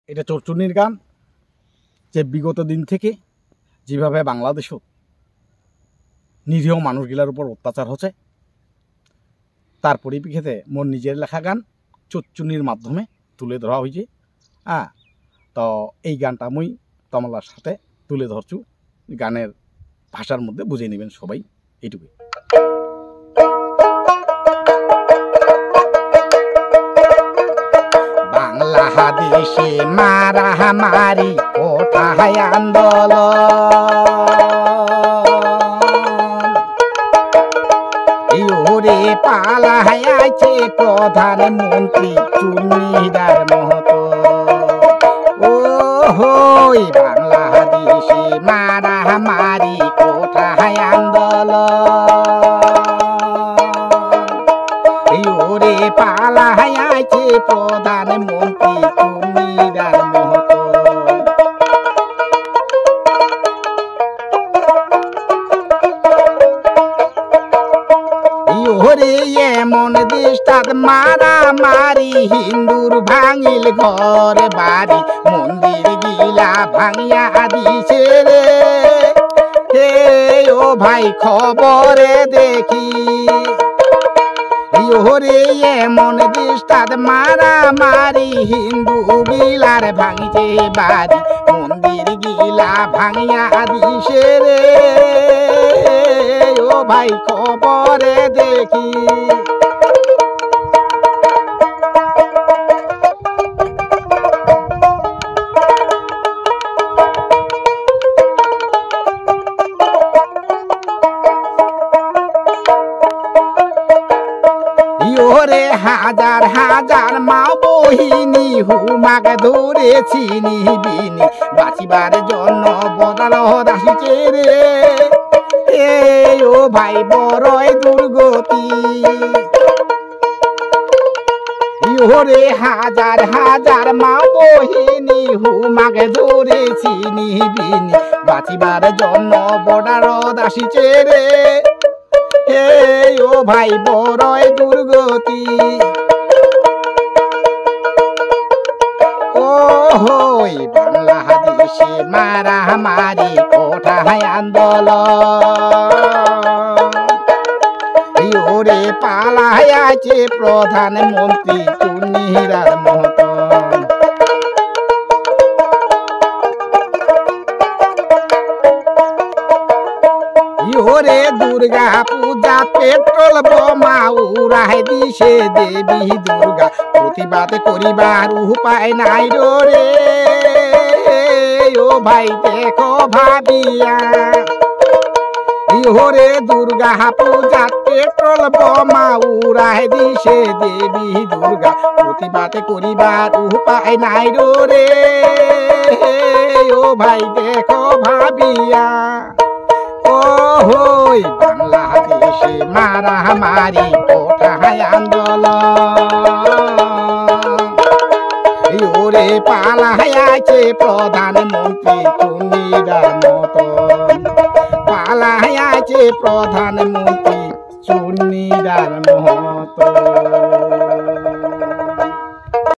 এটা চোরচুন্নির গান, যে বিগত দিন থেকে যেভাবে বাংলাদেশও নিরীহ মানুষগুলোর উপর অত্যাচার হচ্ছে, তার পরিপ্রেক্ষিতে মোর নিজের লেখা গান চোরচুন্নির মাধ্যমে তুলে ধরা হয়েছে। তো এই গানটা মুই তমলার সাথে তুলে ধরছু, গানের ভাষার মধ্যে বুঝে নেবেন সবাই, এইটুকুই। বাংলাদেশে মারামারি কোথায় আন্দোলন, ওরে পালাইছে প্রধানমন্ত্রী চুন্নিদার মতো। ও হই বাংলাদেশে মারামারি কোথায় আন্দোলন, ওরে পালাইছে প্রধানমন্ত্রী চুন্নিদার মতো। ওরে এমন দেশটাত মারামারি, হিন্দুর ভাঙিল ঘর বাড়ি, মন্দির গিলা ভাঙিয়া দিছে রে। হে ও ভাই খবরে দেখি, ওরে এমন দেশটাত মারামারি, হিন্দু গিলার ভাঙিছে বাড়ি, মন্দির গিলা ভাঙিয়া দিছে রে। ও ভাই খবরে দেখি, ওরে হাজার হাজার মা বহিনী হুমাক ধরেছি নিবিনি, বাঁচিবার জন্য বদাল দাসিছে রে। ও ভাই বড়ই দুর্গতি, ওরে হাজার হাজার মা বহিনী হুমাক ধরেছি নিবিনি, বাঁচিবার জন্য বদাল দাসিছে রে। ও ভাই বড়ই দুর্গতি। ও হই বাংলাদেশে মারামারি কোথায় আন্দোলন, ওরে পালাইছে প্রধানমন্ত্রী চুন্নিদার মতন। ওরে দুর্গা পূজা পেট্রোল বোমা উড়াই দিছে দেবী দুর্গা, প্রতিবাদ করিবার উপায় নাই রে। ও ভাই দেখো ভাবিয়া, ওরে দুর্গা পূজা পেট্রোল বোমা উড়াই দিছে দেবী দুর্গা, প্রতিবাদ করিবার উপায় নাই রে। ও ভাই দেখো ভাবিয়া, ও হই বাংলাদেশে মারামারি কোথায় আন্দোলন, ওরে পালাইছে প্রধানমন্ত্রী চুন্নিদার মতন, পালাইছে প্রধানমন্ত্রী